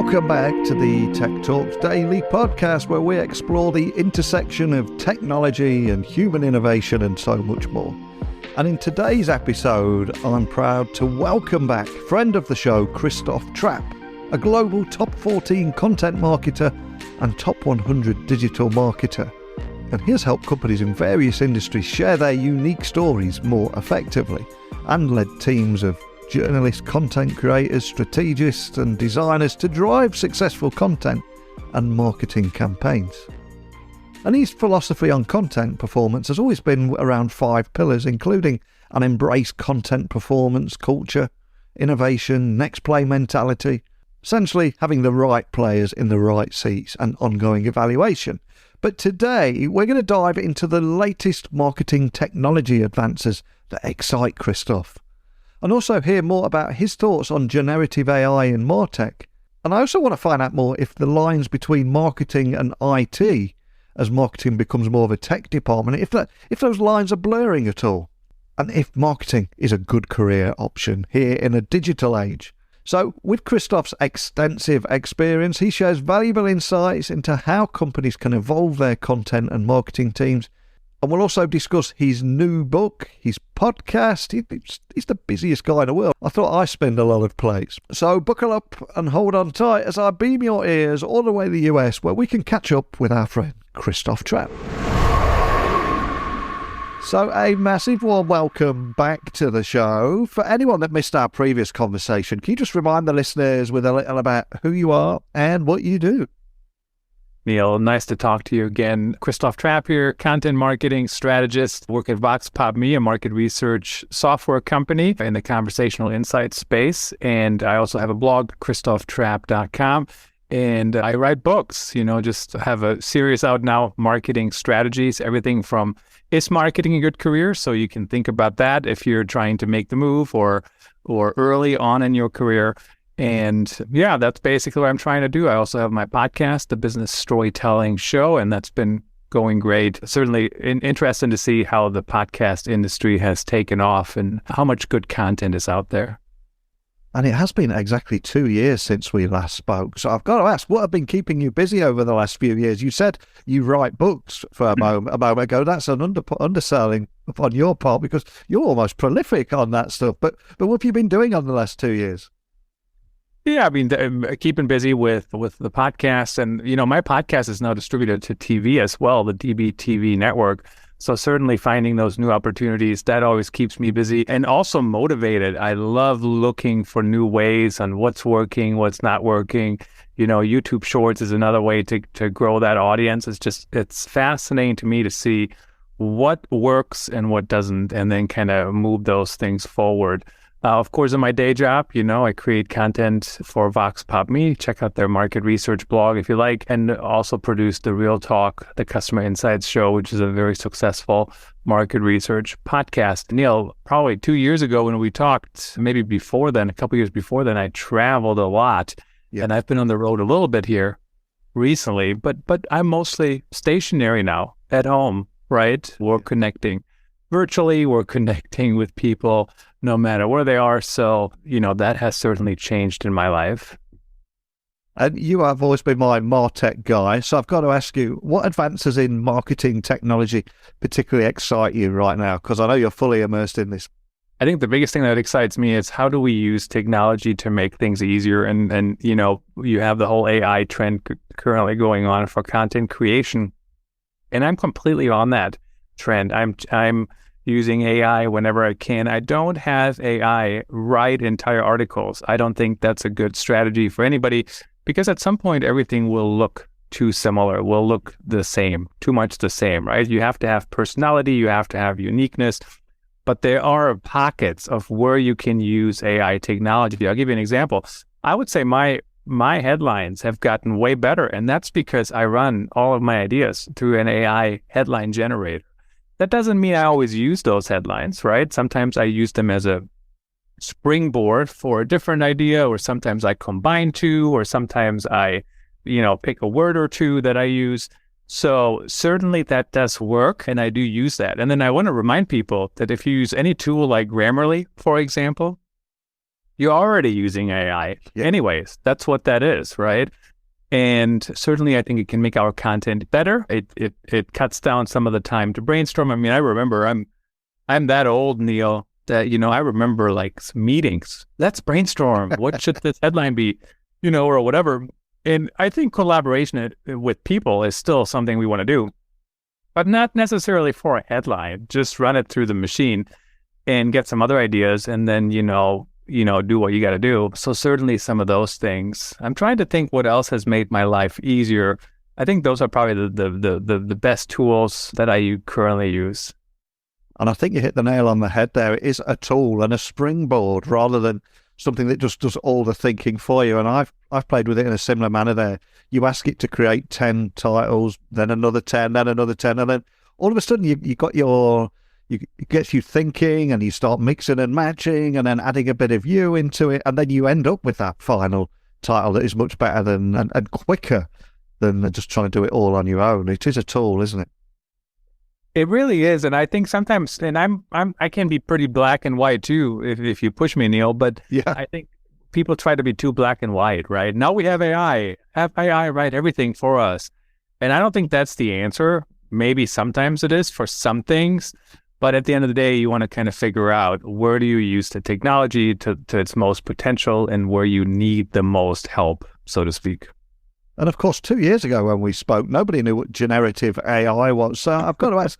Welcome back to the Tech Talks Daily podcast, where we explore the intersection of technology and human innovation and so much more. And in today's episode, I'm proud to welcome back friend of the show, Christoph Trappe, a global top 14 content marketer and top 100 digital marketer. And he has helped companies in various industries share their unique stories more effectively and led teams of journalists, content creators, strategists and designers to drive successful content and marketing campaigns. And his philosophy on content performance has always been around 5 pillars, including an embrace content performance culture, innovation, next play mentality, essentially having the right players in the right seats and ongoing evaluation. But today we're going to dive into the latest marketing technology advances that excite Christoph, and also hear more about his thoughts on generative AI in MarTech. And I also want to find out more if the lines between marketing and IT, as marketing becomes more of a tech department, if those lines are blurring at all, and if marketing is a good career option here in a digital age. So with Christoph's extensive experience, he shares valuable insights into how companies can evolve their content and marketing teams. And we'll also discuss his new book, his podcast. He's the busiest guy in the world. I thought I spend a lot of plates. So buckle up and hold on tight as I beam your ears all the way to the US, where we can catch up with our friend Christoph Trappe. So a massive warm welcome back to the show. For anyone that missed our previous conversation, can you just remind the listeners with a little about who you are and what you do? Neil, nice to talk to you again. Christoph Trappe here, content marketing strategist, work at VoxPopMe, a market research software company in the conversational insight space. And I also have a blog, christophtrappe.com. And I write books, just have a series out now, marketing strategies, everything from is marketing a good career? So you can think about that if you're trying to make the move or early on in your career. And yeah, that's basically what I'm trying to do. I also have my podcast, the Business Storytelling Show, and that's been going great. Certainly interesting to see how the podcast industry has taken off and how much good content is out there. And it has been exactly 2 years since we last spoke. So I've got to ask, what have been keeping you busy over the last few years? You said you write books for a moment ago. That's an underselling on your part because you're almost prolific on that stuff. But what have you been doing on the last 2 years? Yeah, I mean, keeping busy with the podcast. And, my podcast is now distributed to TV as well, the DBTV network. So certainly finding those new opportunities, that always keeps me busy and also motivated. I love looking for new ways on what's working, what's not working. YouTube Shorts is another way to grow that audience. It's fascinating to me to see what works and what doesn't, and then kind of move those things forward. Of course, in my day job, I create content for VoxPopMe. Check out their market research blog if you like, and also produce the Real Talk, the Customer Insights Show, which is a very successful market research podcast. Neil, probably 2 years ago when we talked, maybe before then, a couple years before then, I traveled a lot, and I've been on the road a little bit here recently, but I'm mostly stationary now at home, right? We're connecting virtually, we're connecting with people no matter where they are. So, that has certainly changed in my life. And you have always been my MarTech guy. So I've got to ask you, what advances in marketing technology particularly excite you right now? Because I know you're fully immersed in this. I think the biggest thing that excites me is how do we use technology to make things easier? And you have the whole AI trend currently going on for content creation. And I'm completely on that trend. I'm using AI whenever I can. I don't have AI write entire articles. I don't think that's a good strategy for anybody because at some point everything will look too similar, will look the same, too much the same, right? You have to have personality, you have to have uniqueness, but there are pockets of where you can use AI technology. I'll give you an example. I would say my headlines have gotten way better, and that's because I run all of my ideas through an AI headline generator. That doesn't mean I always use those headlines, right? Sometimes I use them as a springboard for a different idea, or sometimes I combine two, or sometimes I, pick a word or two that I use. So certainly that does work, and I do use that. And then I want to remind people that if you use any tool like Grammarly, for example, you're already using AI. Yeah. Anyways, that's what that is, right? And certainly I think it can make our content better. It cuts down some of the time to brainstorm. I mean, I remember I'm that old, Neil, that, I remember like meetings. Let's brainstorm. What should this headline be, or whatever. And I think collaboration with people is still something we want to do, but not necessarily for a headline. Just run it through the machine and get some other ideas, and then, do what you got to do. So certainly some of those things. I'm trying to think what else has made my life easier. I think those are probably the best tools that I currently use. And I think you hit the nail on the head there. It is a tool and a springboard rather than something that just does all the thinking for you. And I've played with it in a similar manner there. You ask it to create 10 titles, then another 10, then another 10, and then all of a sudden you got it gets you thinking, and you start mixing and matching and then adding a bit of you into it, and then you end up with that final title that is much better than and quicker than just trying to do it all on your own. It is a tool, isn't it? It really is, and I think sometimes, and I can be pretty black and white too, if you push me, Neil. But yeah, I think people try to be too black and white, right? Now we have AI write everything for us, and I don't think that's the answer. Maybe sometimes it is for some things, but at the end of the day, you want to kind of figure out where do you use the technology to its most potential, and where you need the most help, so to speak. And of course, 2 years ago when we spoke, nobody knew what generative AI was. So I've got to ask,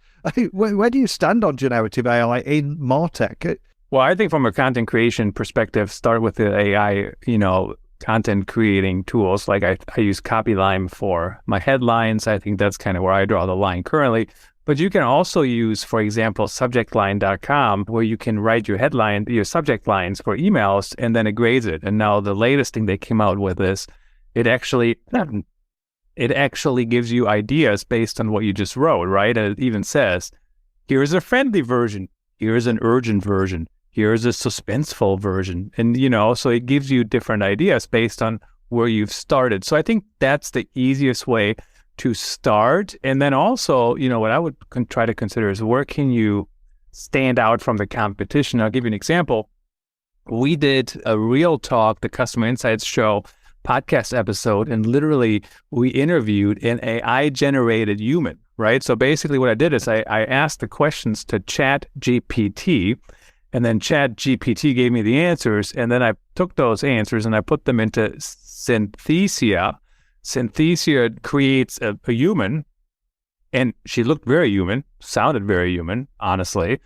where do you stand on generative AI in MarTech? Well, I think from a content creation perspective, start with the AI, content creating tools. Like I use Copyline for my headlines. I think that's kind of where I draw the line currently. But you can also use, for example, subjectline.com, where you can write your subject lines for emails, and then it grades it. And now the latest thing they came out with is, it actually gives you ideas based on what you just wrote, right? And it even says, here's a friendly version, here's an urgent version, here's a suspenseful version. And, so it gives you different ideas based on where you've started. So I think that's the easiest way to start. And then also, what I would try to consider is, where can you stand out from the competition? I'll give you an example. We did a Real Talk, the Customer Insights Show podcast episode, and literally we interviewed an AI-generated human, right? So basically what I did is I asked the questions to Chat GPT, and then Chat GPT gave me the answers, and then I took those answers and I put them into Synthesia. Synthesia creates a human, and she looked very human, sounded very human, honestly,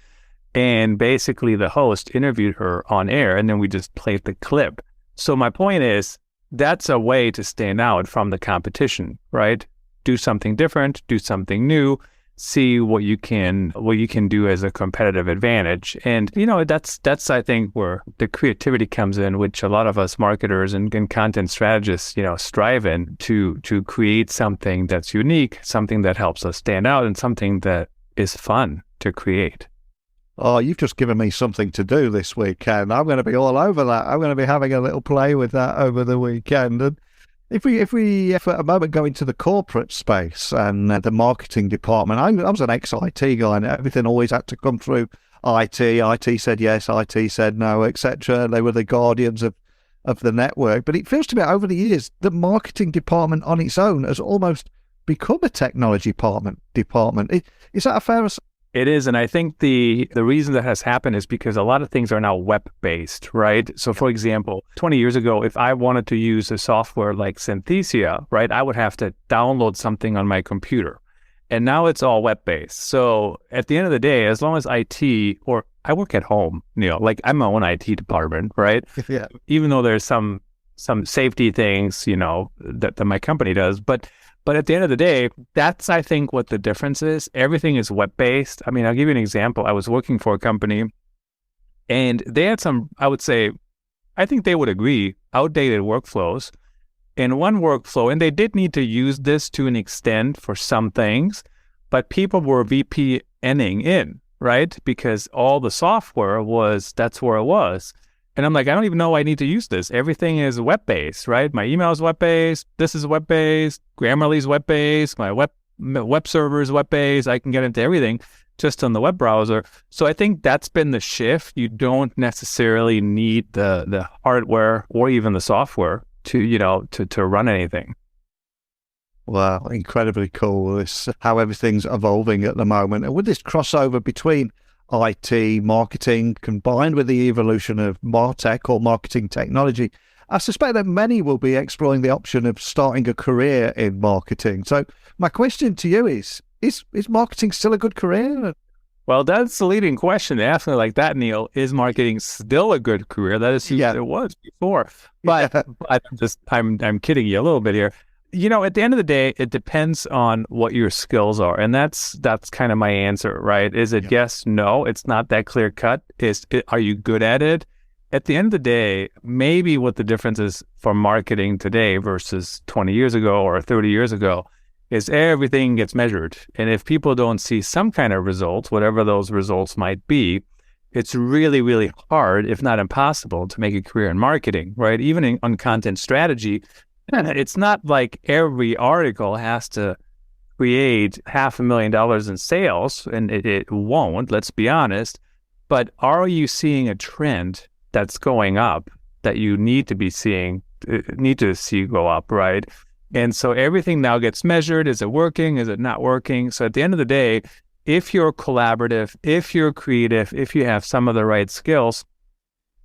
and basically the host interviewed her on air, and then we just played the clip. So my point is, that's a way to stand out from the competition, right? Do something different, do something new, see what you can do as a competitive advantage. And, that's I think where the creativity comes in, which a lot of us marketers and content strategists, strive in to create something that's unique, something that helps us stand out, and something that is fun to create. Oh, you've just given me something to do this weekend. I'm going to be all over that. I'm going to be having a little play with that over the weekend. And if we for a moment go into the corporate space and the marketing department, I was an ex-IT guy, and everything always had to come through IT. IT said yes, IT said no, etc. They were the guardians of the network. But it feels to me over the years, the marketing department on its own has almost become a technology department. Is that a fair assumption? It is, and I think the reason that has happened is because a lot of things are now web-based, right? So, for example, 20 years ago, if I wanted to use a software like Synthesia, right, I would have to download something on my computer. And now it's all web-based. So, at the end of the day, as long as IT, or I work at home, like I'm my own IT department, right? Yeah. Even though there's some safety things, that my company does, But at the end of the day, that's, I think, what the difference is. Everything is web-based. I mean, I'll give you an example. I was working for a company, and they had some, I would say, I think they would agree, outdated workflows. And one workflow, and they did need to use this to an extent for some things, but people were VPNing in, right? Because all the software that's where it was. And I'm like, I don't even know I need to use this. Everything is web-based, right? My email is web-based. This is web-based. Grammarly is web-based. My web server is web-based. I can get into everything just on the web browser. So I think that's been the shift. You don't necessarily need the hardware or even the software to run anything. Wow, incredibly cool. It's how everything's evolving at the moment. And with this crossover between IT, marketing, combined with the evolution of MarTech or marketing technology, I suspect that many will be exploring the option of starting a career in marketing. So my question to you is marketing still a good career? Well, that's the leading question. To ask me like that, Neil, is marketing still a good career? That is, it was before. But I'm kidding you a little bit here. At the end of the day, it depends on what your skills are. And that's kind of my answer, right? Is it yes, no? It's not that clear cut. Are you good at it? At the end of the day, maybe what the difference is for marketing today versus 20 years ago or 30 years ago is everything gets measured. And if people don't see some kind of results, whatever those results might be, it's really, really hard, if not impossible, to make a career in marketing, right? Even on content strategy, it's not like every article has to create $500,000 in sales, and it won't, let's be honest. But are you seeing a trend that's going up that you need to see go up, right? And so everything now gets measured. Is it working? Is it not working? So at the end of the day, if you're collaborative, if you're creative, if you have some of the right skills,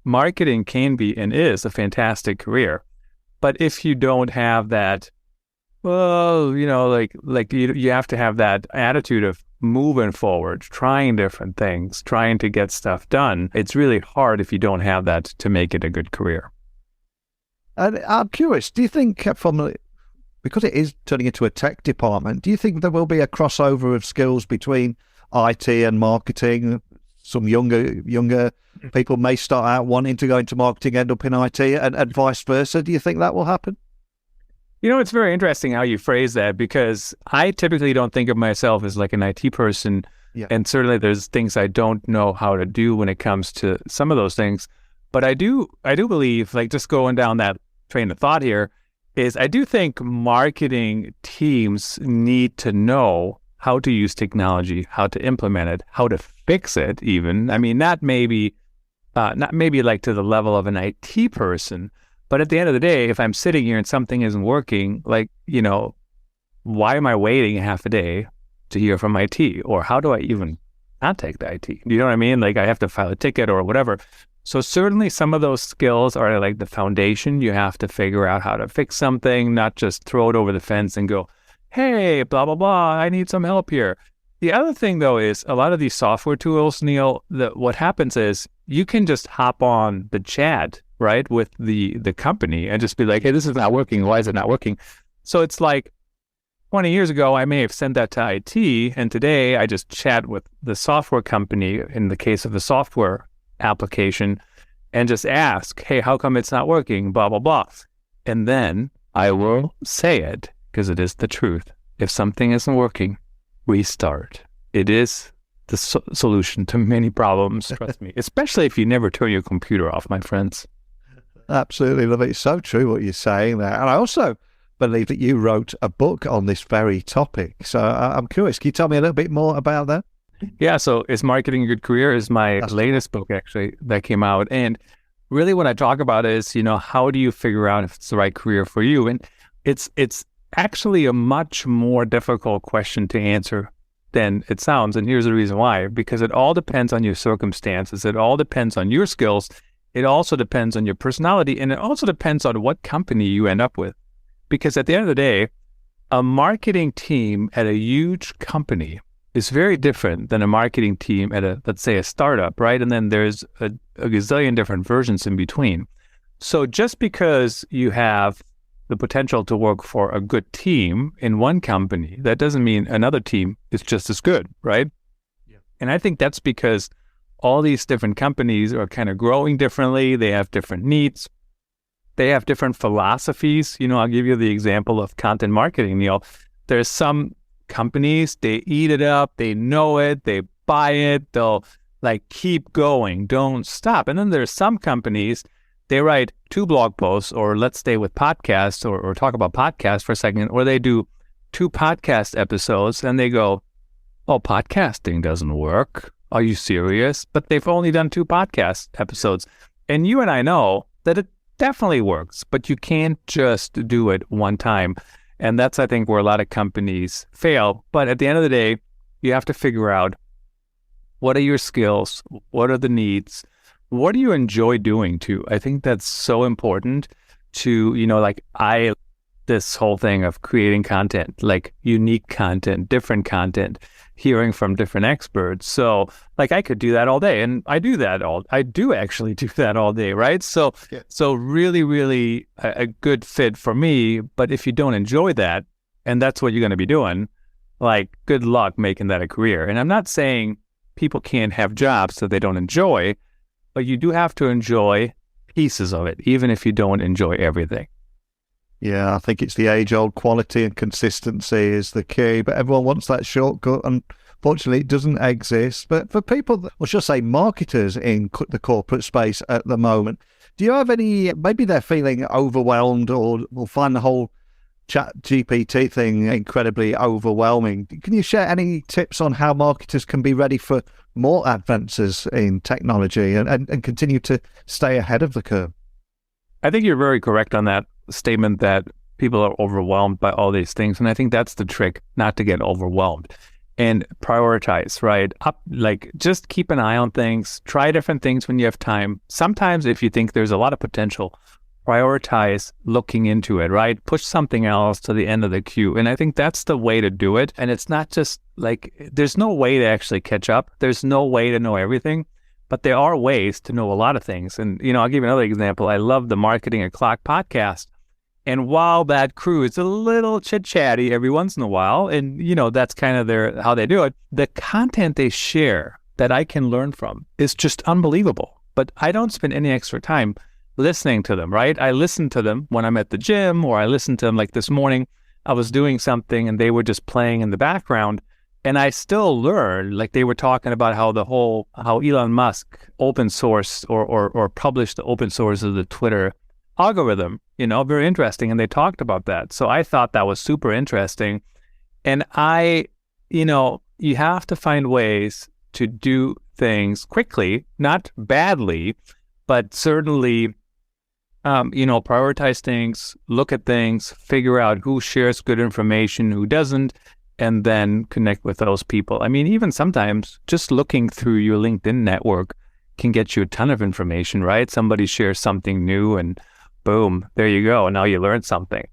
marketing can be and is a fantastic career. But if you don't have that, well, you have to have that attitude of moving forward, trying different things, trying to get stuff done. It's really hard if you don't have that to make it a good career. And I'm curious, do you think because it is turning into a tech department, do you think there will be a crossover of skills between IT and marketing? Some younger people may start out wanting to go into marketing, end up in IT, and vice versa. Do you think that will happen? It's very interesting how you phrase that, because I typically don't think of myself as like an IT person. Yeah. And certainly there's things I don't know how to do when it comes to some of those things. But I do believe, like, just going down that train of thought here, is I do think marketing teams need to know how to use technology, how to implement it, how to fix it even. I mean, not maybe like to the level of an IT person, but at the end of the day, if I'm sitting here and something isn't working, like, why am I waiting half a day to hear from IT? Or how do I even contact the IT? You know what I mean? Like, I have to file a ticket or whatever. So certainly some of those skills are like the foundation. You have to figure out how to fix something, not just throw it over the fence and go, hey, blah, blah, blah, I need some help here. The other thing, though, is a lot of these software tools, Neil, what happens is you can just hop on the chat, right, with the company and just be like, hey, this is not working. Why is it not working? So it's like 20 years ago, I may have sent that to IT, and today I just chat with the software company in the case of the software application and just ask, hey, how come it's not working? Blah, blah, blah. And then I will say it because it is the truth. If something isn't working, restart. It is the solution to many problems, trust me, especially if you never turn your computer off, my friends. Absolutely love it. It's so true what you're saying there. And I also believe that you wrote a book on this very topic. So I'm curious, can you tell me a little bit more about that? Yeah, so Is Marketing a Good Career is my latest book, actually, that came out. And really what I talk about is, how do you figure out if it's the right career for you? And it's actually a much more difficult question to answer than it sounds. And here's the reason why. Because it all depends on your circumstances. It all depends on your skills. It also depends on your personality. And it also depends on what company you end up with. Because at the end of the day, a marketing team at a huge company is very different than a marketing team at let's say, a startup, right? And then there's a gazillion different versions in between. So just because you have the potential to work for a good team in one company, that doesn't mean another team is just as good, right? Yeah. And I think that's because all these different companies are kind of growing differently. They have different needs. They have different philosophies. I'll give you the example of content marketing, Neil. There's some companies, they eat it up, they know it, they buy it, they'll keep going, don't stop. And then there's some companies, they write 2 blog posts, or let's stay with podcasts or talk about podcasts for a second, or they do 2 podcast episodes and they go, oh, podcasting doesn't work. Are you serious? But they've only done 2 podcast episodes. And you and I know that it definitely works, but you can't just do it one time. And that's, I think, where a lot of companies fail. But at the end of the day, you have to figure out, what are your skills? What are the needs? What do you enjoy doing too? I think that's so important to, this whole thing of creating content, like unique content, different content, hearing from different experts. So like I could do that all day, and I do actually do that all day, right? So, Yeah. So really, really a good fit for me. But if you don't enjoy that, and that's what you're going to be doing, like good luck making that a career. And I'm not saying people can't have jobs that they don't enjoy, but you do have to enjoy pieces of it, even if you don't enjoy everything. Yeah, I think it's the age-old quality and consistency is the key, but everyone wants that shortcut, and unfortunately it doesn't exist. But for people, or should I say marketers in the corporate space at the moment, do you have any, maybe they're feeling overwhelmed or will find the whole chat GPT thing incredibly overwhelming? Can you share any tips on how marketers can be ready for more advances in technology and continue to stay ahead of the curve? I think you're very correct on that statement that people are overwhelmed by all these things. And I think that's the trick, not to get overwhelmed and prioritize, right? Just keep an eye on things, try different things when you have time. Sometimes if you think there's a lot of potential, prioritize looking into it, right? Push something else to the end of the queue. And I think that's the way to do it. And it's not just there's no way to actually catch up. There's no way to know everything. But there are ways to know a lot of things. And, I'll give you another example. I love the Marketing O'Clock podcast. And while that crew is a little chit-chatty every once in a while, and, that's kind of how they do it, the content they share that I can learn from is just unbelievable. But I don't spend any extra time listening to them, right? I listen to them when I'm at the gym, or I listen to them like this morning. I was doing something and they were just playing in the background. And I still learn, like they were talking about how Elon Musk open source or published the open source of the Twitter algorithm, very interesting. And they talked about that. So I thought that was super interesting. And you have to find ways to do things quickly, not badly, but certainly, prioritize things, look at things, figure out who shares good information, who doesn't, and then connect with those people. I mean, even sometimes just looking through your LinkedIn network can get you a ton of information, right? Somebody shares something new and boom, there you go. And now you learned something.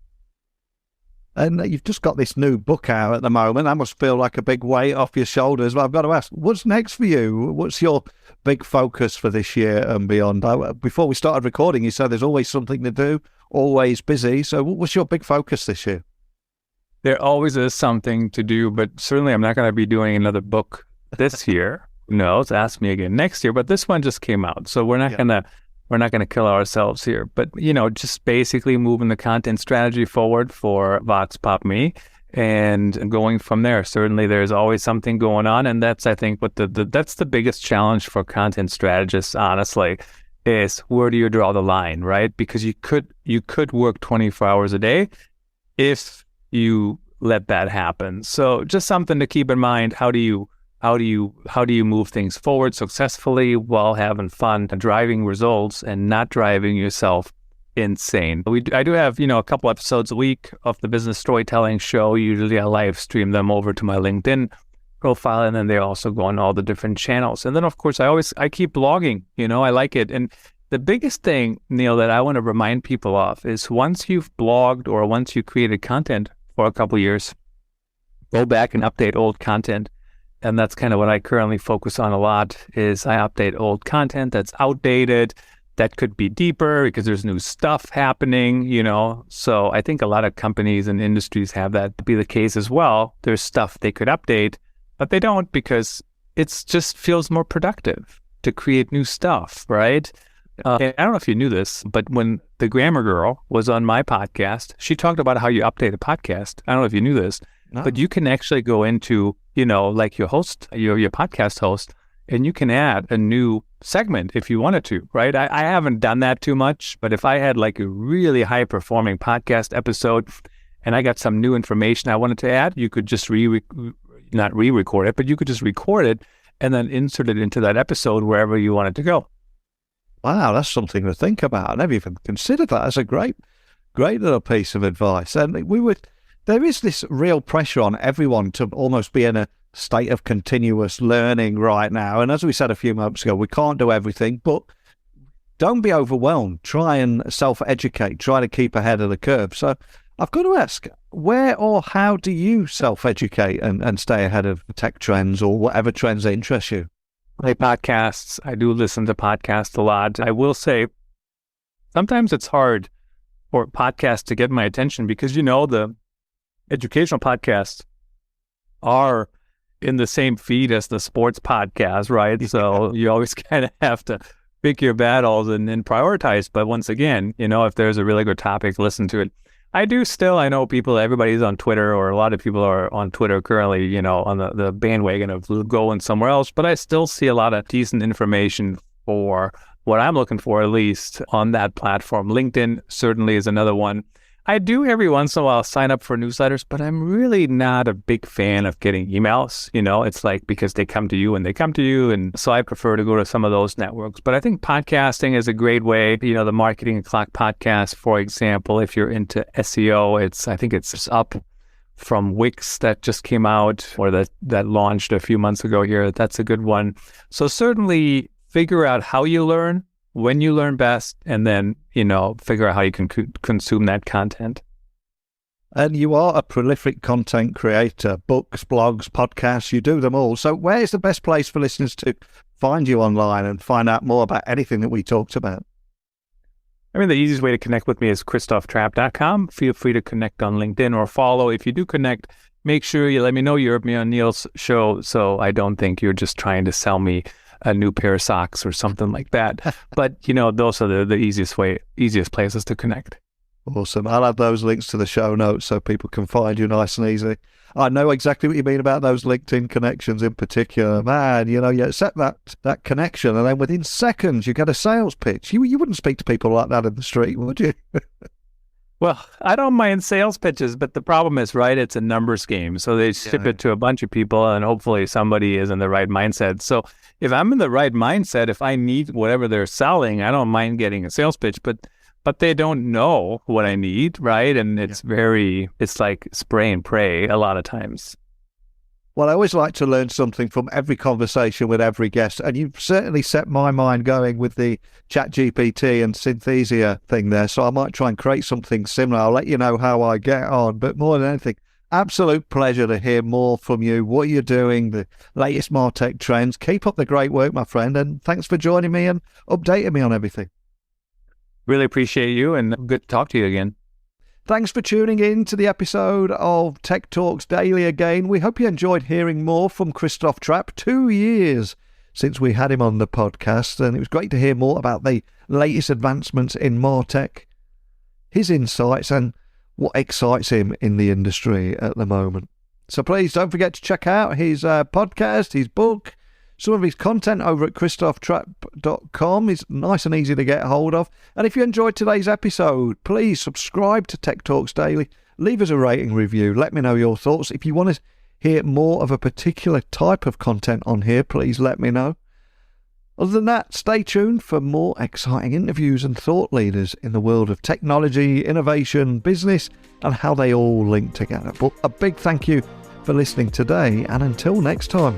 And you've just got this new book out at the moment. That must feel like a big weight off your shoulders. But I've got to ask, what's next for you? What's your big focus for this year and beyond? Before we started recording, you said there's always something to do, always busy. So what's your big focus this year? There always is something to do, but certainly I'm not going to be doing another book this year. Who knows? Ask me again next year. But this one just came out, so we're not gonna kill ourselves here. But just basically moving the content strategy forward for Vox Pop Me and going from there. Certainly, there's always something going on, and that's I think what that's the biggest challenge for content strategists. Honestly, is where do you draw the line, right? Because you could work 24 hours a day if you let that happen. So just something to keep in mind. How do you move things forward successfully while having fun, driving results, and not driving yourself insane? I do have a couple episodes a week of the business storytelling show. Usually I live stream them over to my LinkedIn profile, and then they also go on all the different channels. And then of course I keep blogging. I like it. And the biggest thing, Neil, that I want to remind people of is once you've blogged or once you created content for a couple of years, go back and update old content. And that's kind of what I currently focus on a lot is I update old content that's outdated, that could be deeper because there's new stuff happening, So I think a lot of companies and industries have that to be the case as well. There's stuff they could update, but they don't because it just feels more productive to create new stuff, right? And I don't know if you knew this, but when the Grammar Girl was on my podcast, she talked about how you update a podcast. I don't know if you knew this, but you can actually go into, like your host, your podcast host, and you can add a new segment if you wanted to, right? I haven't done that too much, but if I had like a really high performing podcast episode and I got some new information I wanted to add, you could just not re-record it, but you could just record it and then insert it into that episode wherever you want it to go. Wow, that's something to think about. I never even considered that. That's a great little piece of advice. And there is this real pressure on everyone to almost be in a state of continuous learning right now. And as we said a few moments ago, we can't do everything, but don't be overwhelmed. Try and self-educate. Try to keep ahead of the curve. So I've got to ask, where or how do you self-educate and stay ahead of tech trends or whatever trends that interest you? Play podcasts. I do listen to podcasts a lot. I will say sometimes it's hard for podcasts to get my attention because, the educational podcasts are in the same feed as the sports podcast, right? So you always kind of have to pick your battles and prioritize. But once again, if there's a really good topic, listen to it. I know everybody's on Twitter, or a lot of people are on Twitter currently, on the bandwagon of going somewhere else. But I still see a lot of decent information for what I'm looking for, at least on that platform. LinkedIn certainly is another one. I do every once in a while sign up for newsletters, but I'm really not a big fan of getting emails. It's like because they come to you and they come to you. And so I prefer to go to some of those networks. But I think podcasting is a great way. The Marketing O'Clock podcast, for example, if you're into SEO, I think it's up from Wix that just came out or that launched a few months ago here. That's a good one. So certainly figure out how you learn, when you learn best, and then, figure out how you can consume that content. And you are a prolific content creator, books, blogs, podcasts, you do them all. So where's the best place for listeners to find you online and find out more about anything that we talked about? The easiest way to connect with me is ChristophTrappe.com. Feel free to connect on LinkedIn or follow. If you do connect, make sure you let me know you heard me on Neil's show so I don't think you're just trying to sell me a new pair of socks or something like that. But, those are the easiest places to connect. Awesome. I'll add those links to the show notes so people can find you nice and easy. I know exactly what you mean about those LinkedIn connections in particular. Man, you set that connection and then within seconds you get a sales pitch. You wouldn't speak to people like that in the street, would you? Well, I don't mind sales pitches, but the problem is, right, it's a numbers game. So they ship it to a bunch of people and hopefully somebody is in the right mindset. So if I'm in the right mindset, if I need whatever they're selling, I don't mind getting a sales pitch, but they don't know what I need, right? And it's like spray and pray a lot of times. Well, I always like to learn something from every conversation with every guest, and you've certainly set my mind going with the ChatGPT and Synthesia thing there, so I might try and create something similar. I'll let you know how I get on, but more than anything, absolute pleasure to hear more from you, what you're doing, the latest MarTech trends. Keep up the great work, my friend, and thanks for joining me and updating me on everything. Really appreciate you, and good to talk to you again. Thanks for tuning in to the episode of Tech Talks Daily again. We hope you enjoyed hearing more from Christoph Trappe. 2 years since we had him on the podcast, and it was great to hear more about the latest advancements in MarTech, his insights, and what excites him in the industry at the moment. So please don't forget to check out his podcast, his book, some of his content over at ChristophTrappe.com. Is nice and easy to get hold of. And if you enjoyed today's episode, please subscribe to Tech Talks Daily. Leave us a rating review. Let me know your thoughts. If you want to hear more of a particular type of content on here, please let me know. Other than that, stay tuned for more exciting interviews and thought leaders in the world of technology, innovation, business, and how they all link together. But a big thank you for listening today, and until next time,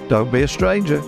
don't be a stranger.